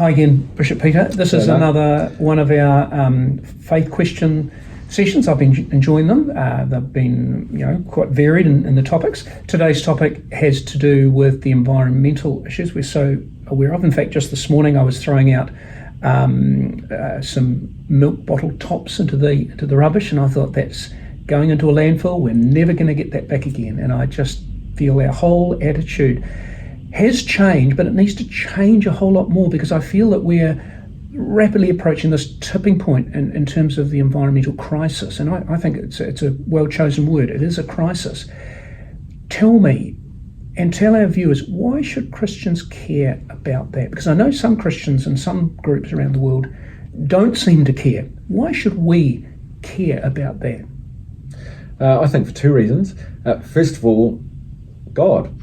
Hi again, Bishop Peter. This is another one of our faith question sessions. I've been enjoying them. They've been, quite varied in the topics. Today's topic has to do with the environmental issues we're so aware of. In fact, just this morning I was throwing out some milk bottle tops into the rubbish, and I thought, that's going into a landfill. We're never going to get that back again. And I just feel our whole attitude has changed, but it needs to change a whole lot more, because I feel that we're rapidly approaching this tipping point in terms of the environmental crisis. And I think it's a well-chosen word. It is a crisis. Tell me, and tell our viewers, why should Christians care about that? Because I know some Christians and some groups around the world don't seem to care. Why should we care about that? I think for two reasons. First of all, God.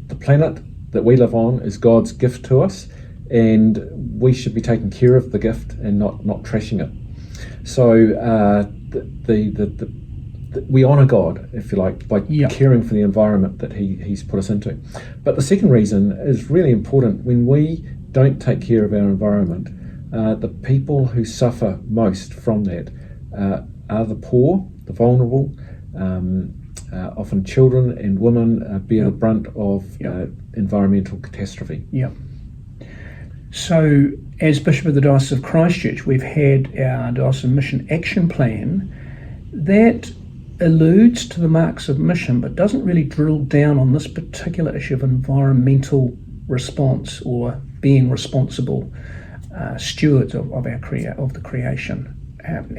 The planet that we live on is God's gift to us, and we should be taking care of the gift and not trashing it. So we honour God, if you like, by caring for the environment that He's put us into. But the second reason is really important. When we don't take care of our environment, the people who suffer most from that are the poor, the vulnerable. Often children and women bear the brunt of environmental catastrophe. Yeah. So, as Bishop of the Diocese of Christchurch, we've had our Diocesan Mission Action Plan that alludes to the marks of mission, but doesn't really drill down on this particular issue of environmental response or being responsible stewards of the creation.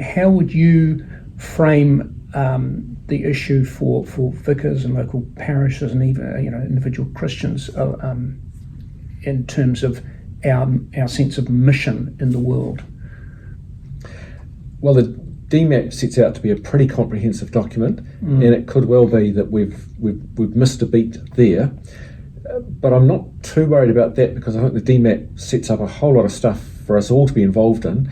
How would you frame the issue for vicars and local parishes and even individual Christians in terms of our sense of mission in the world? Well, the DMAP sets out to be a pretty comprehensive document, and it could well be that we've missed a beat there. But I'm not too worried about that, because I think the DMAP sets up a whole lot of stuff for us all to be involved in,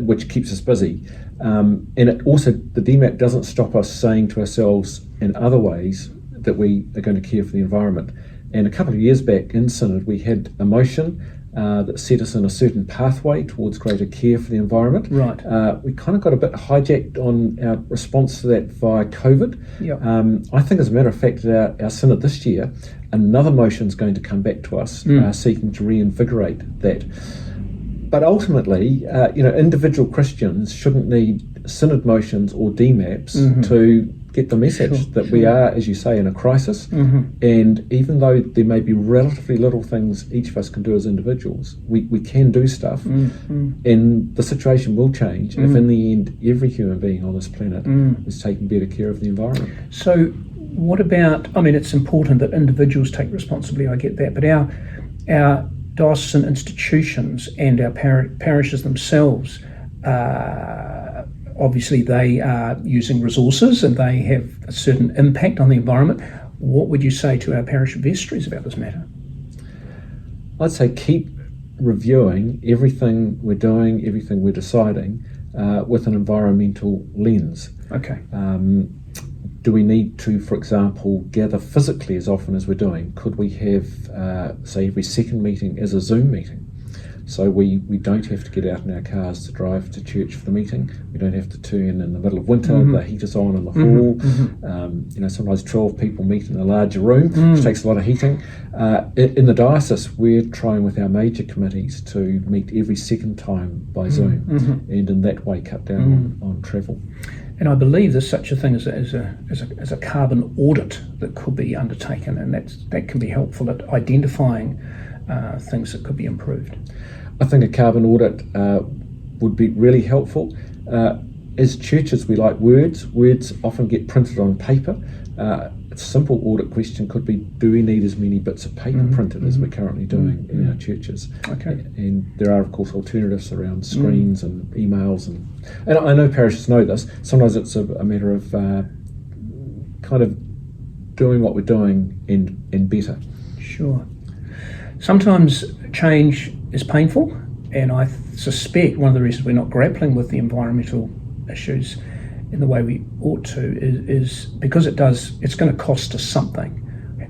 which keeps us busy. And it also, the DMAP doesn't stop us saying to ourselves in other ways that we are going to care for the environment. And a couple of years back in Synod, we had a motion that set us in a certain pathway towards greater care for the environment. Right. We kind of got a bit hijacked on our response to that via COVID. Yep. I think, as a matter of fact, at our Synod this year, another motion is going to come back to us seeking to reinvigorate that. But ultimately, individual Christians shouldn't need synod motions or DMAPs to get the message that we are, as you say, in a crisis. And even though there may be relatively little things each of us can do as individuals, we can do stuff. And the situation will change if, in the end, every human being on this planet is taking better care of the environment. So what about, it's important that individuals take responsibility, I get that, but our diocesan institutions and our parishes themselves, obviously they are using resources and they have a certain impact on the environment. What would you say to our parish vestries about this matter? I'd say keep reviewing everything we're doing, everything we're deciding with an environmental lens. Okay. Do we need to, for example, gather physically as often as we're doing? Could we have, say, every second meeting as a Zoom meeting? So we don't have to get out in our cars to drive to church for the meeting. We don't have to turn in the middle of winter, the heater's on in the hall. Sometimes 12 people meet in a larger room, which takes a lot of heating. In the diocese, we're trying with our major committees to meet every second time by Zoom, and in that way cut down on travel. And I believe there's such a thing as a carbon audit that could be undertaken, and that can be helpful at identifying things that could be improved. I think a carbon audit would be really helpful. As churches, we like words. Words often get printed on paper. A simple audit question could be, do we need as many bits of paper printed as we're currently doing in our churches? Okay. And there are, of course, alternatives around screens and emails. And I know parishes know this. Sometimes it's a matter of kind of doing what we're doing and better. Sure. Sometimes change is painful, and I suspect one of the reasons we're not grappling with the environmental issues in the way we ought to is because it's going to cost us something.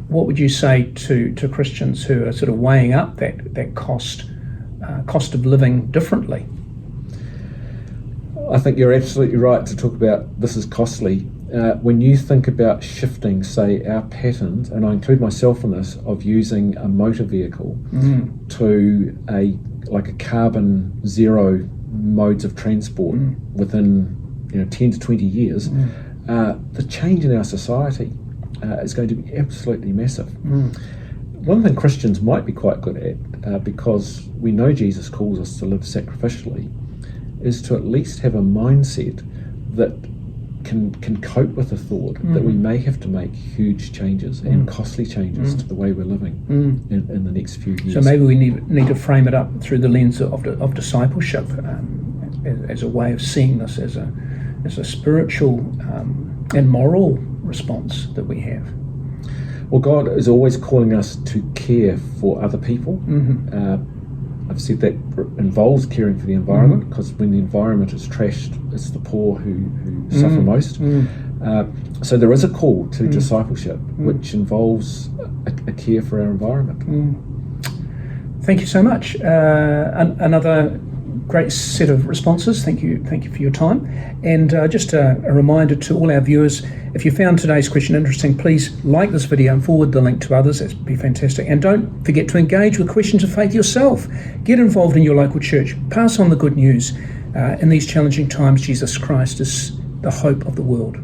What would you say to Christians who are sort of weighing up that cost cost of living differently. I think you're absolutely right to talk about this is costly. When you think about shifting, say, our patterns, and I include myself in this, of using a motor vehicle to a carbon zero modes of transport within 10 to 20 years, the change in our society is going to be absolutely massive. One thing Christians might be quite good at, because we know Jesus calls us to live sacrificially, is to at least have a mindset that can cope with the thought that we may have to make huge changes and costly changes to the way we're living in the next few years. So maybe we need to frame it up through the lens of discipleship, as a way of seeing this as a spiritual and moral response that we have. Well, God is always calling us to care for other people. I've said that involves caring for the environment, because when the environment is trashed, it's the poor who suffer most. So there is a call to discipleship, which involves a care for our environment. Thank you so much. Another great set of responses. Thank you for your time. And just a reminder to all our viewers, if you found today's question interesting, please like this video and forward the link to others. That'd be fantastic. And don't forget to engage with questions of faith yourself. Get involved in your local church. Pass on the good news. In these challenging times, Jesus Christ is the hope of the world.